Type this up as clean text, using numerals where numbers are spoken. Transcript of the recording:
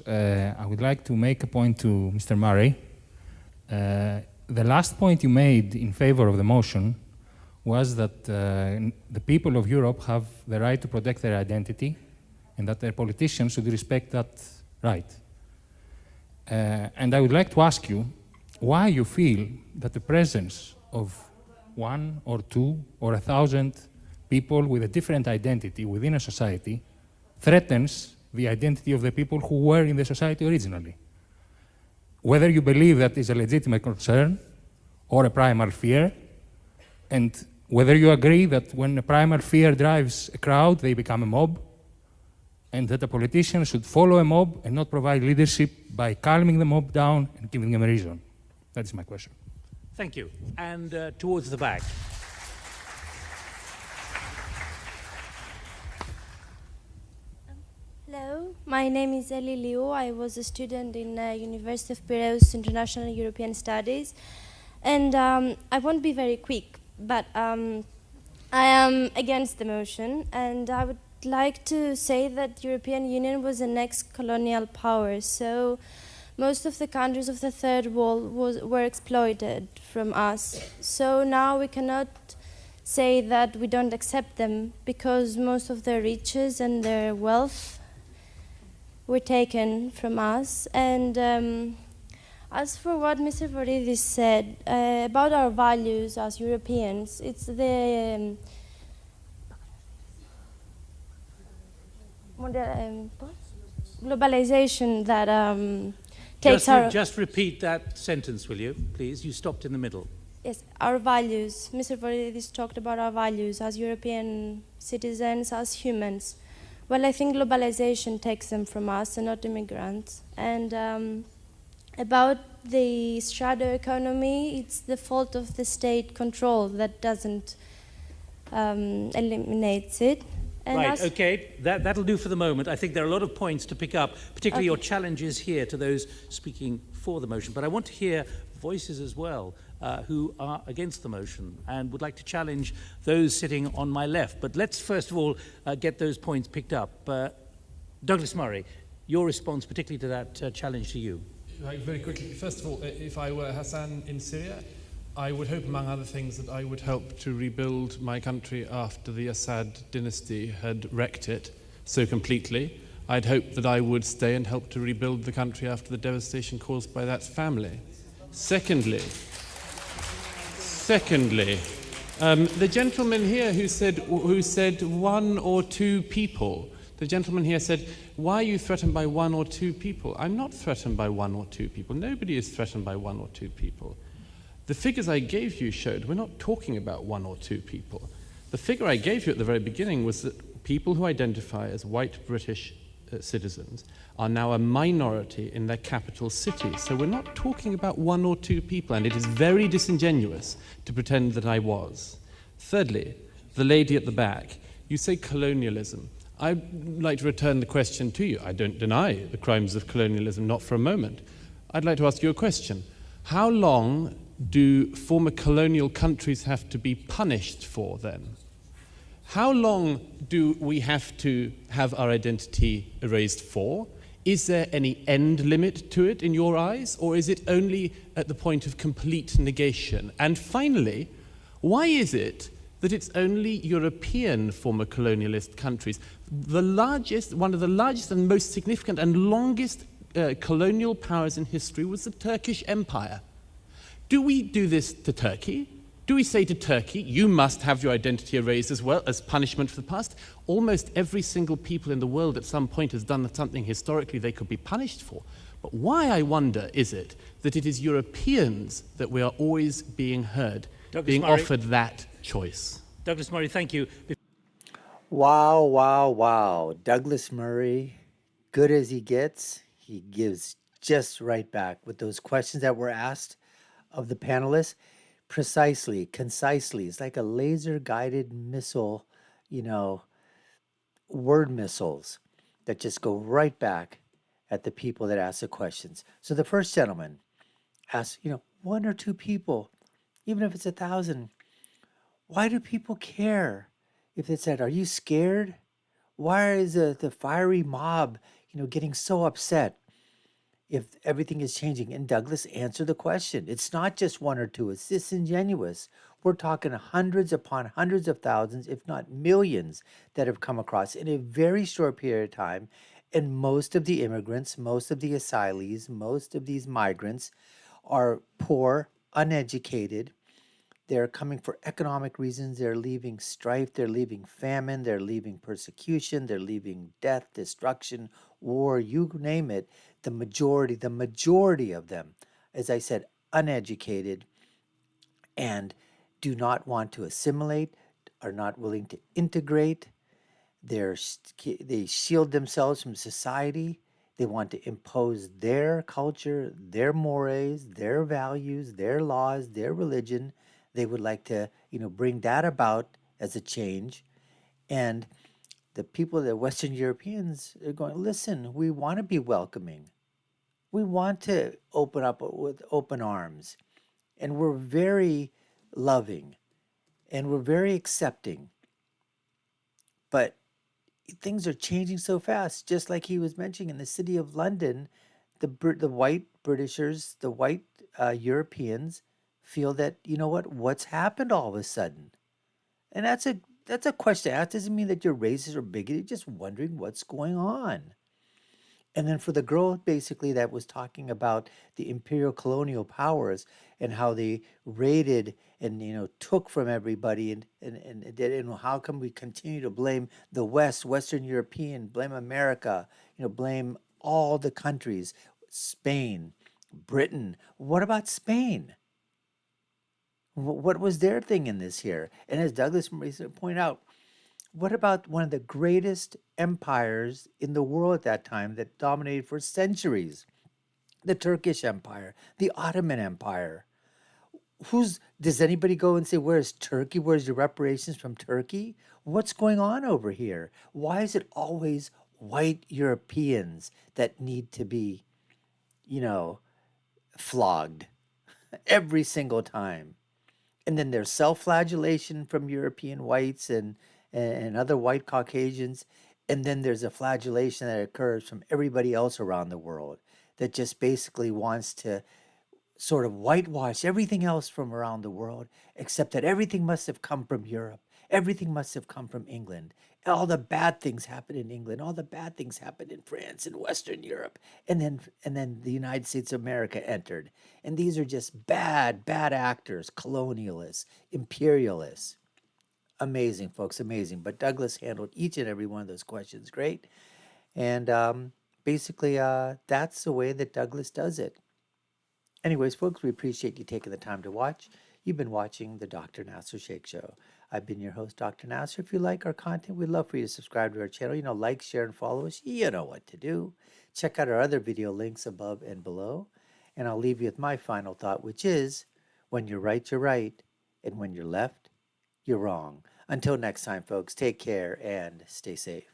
I would like to make a point to Mr. Murray. The last point you made in favor of the motion was that the people of Europe have the right to protect their identity and that their politicians should respect that right. And I would like to ask you why you feel that the presence of 1 or 2 or 1,000 people with a different identity within a society threatens the identity of the people who were in the society originally. Whether you believe that is a legitimate concern or a primal fear, and whether you agree that when a primal fear drives a crowd, they become a mob, and that a politician should follow a mob and not provide leadership by calming the mob down and giving them a reason. That is my question. Thank you. And towards the back. Hello, my name is Eli Liu. I was a student in University of Piraeus International European Studies. And I won't be very quick, but I am against the motion. And I would like to say that European Union was an ex-colonial power. So most of the countries of the Third World were exploited from us. So now we cannot say that we don't accept them because most of their riches and their wealth were taken from us. And as for what Mr. Voridis said about our values as Europeans, it's the globalization that takes Just repeat that sentence, will you, please? You stopped in the middle. Yes, our values. Mr. Voridis talked about our values as European citizens, as humans. Well, I think globalization takes them from us and not immigrants. And about the shadow economy, it's the fault of the state control that doesn't eliminate it. And right, okay, that'll do for the moment. I think there are a lot of points to pick up, particularly your challenges here to those speaking for the motion. But I want to hear voices as well who are against the motion and would like to challenge those sitting on my left. But let's first of all get those points picked up. Douglas Murray, your response particularly to that challenge to you. Right, very quickly. First of all, if I were Hassan in Syria, I would hope, among other things, that I would help to rebuild my country after the Assad dynasty had wrecked it so completely. I'd hope that I would stay and help to rebuild the country after the devastation caused by that family. Secondly, the gentleman here who said 1 or 2 people, the gentleman here said, why are you threatened by 1 or 2 people? I'm not threatened by 1 or 2 people. Nobody is threatened by 1 or 2 people. The figures I gave you showed we're not talking about 1 or 2 people. The figure I gave you at the very beginning was that people who identify as white British citizens are now a minority in their capital cities. So we're not talking about 1 or 2 people, and it is very disingenuous to pretend that I was. Thirdly, the lady at the back, you say colonialism. I'd like to return the question to you. I don't deny the crimes of colonialism, not for a moment. I'd like to ask you a question. How long do former colonial countries have to be punished for then? How long do we have to have our identity erased for? Is there any end limit to it in your eyes, or is it only at the point of complete negation? And finally, why is it that it's only European former colonialist countries? One of the largest and most significant and longest colonial powers in history was the Turkish Empire. Do we do this to Turkey? Do we say to Turkey, you must have your identity erased as well as punishment for the past? Almost every single people in the world at some point has done something historically they could be punished for. But why, I wonder, is it that it is Europeans that we are always being heard, being offered that choice? Douglas Murray, thank you. Wow, wow, wow. Douglas Murray, good as he gets, he gives just right back with those questions that were asked of the panelists. Precisely, concisely. It's like a laser-guided missile, word missiles that just go right back at the people that ask the questions. So the first gentleman asked, 1 or 2 people, even if it's 1,000, why do people care? If it said, are you scared? Why is the fiery mob, getting so upset? if everything is changing? And Douglas answered the question. It's not just one or two, it's disingenuous. We're talking hundreds upon hundreds of thousands, if not millions, that have come across in a very short period of time. And most of the immigrants, most of the asylees, most of these migrants are poor, uneducated. They're coming for economic reasons. They're leaving strife. They're leaving famine. They're leaving persecution. They're leaving death, destruction, war, you name it. The majority of them, as I said, uneducated and do not want to assimilate, are not willing to integrate. They shield themselves from society. They want to impose their culture, their mores, their values, their laws, their religion. They would like to, bring that about as a change. And the people, the Western Europeans, are going, listen, we want to be welcoming. We want to open up with open arms. And we're very loving and we're very accepting. But things are changing so fast, just like he was mentioning in the city of London, the white Britishers, the white Europeans feel that, you know what's happened all of a sudden? And that's a question. That doesn't mean that you're racist or bigoted, you're just wondering what's going on. And then for the girl, basically, that was talking about the imperial colonial powers and how they raided and took from everybody, and how come we continue to blame the West, Western European, blame America, blame all the countries, Spain, Britain. What about Spain? What was their thing in this here? And as Douglas pointed out, what about one of the greatest empires in the world at that time that dominated for centuries? The Turkish Empire, the Ottoman Empire. Does anybody go and say, where's Turkey? Where's your reparations from Turkey? What's going on over here? Why is it always white Europeans that need to be, you know, flogged every single time? And then there's self-flagellation from European whites and other white Caucasians. And then there's a flagellation that occurs from everybody else around the world that just basically wants to sort of whitewash everything else from around the world, except that everything must have come from Europe. Everything must have come from England. All the bad things happened in England. All the bad things happened in France and Western Europe. And then the United States of America entered. And these are just bad, bad actors, colonialists, imperialists. Amazing, folks, amazing. But Douglas handled each and every one of those questions great. And basically, that's the way that Douglas does it. Anyways, folks, we appreciate you taking the time to watch. You've been watching the Dr. Nasir Shaikh Show. I've been your host, Dr. Nasir. If you like our content, we'd love for you to subscribe to our channel. Like, share, and follow us. You know what to do. Check out our other video links above and below. And I'll leave you with my final thought, which is, when you're right, and when you're left, you're wrong. Until next time, folks, take care and stay safe.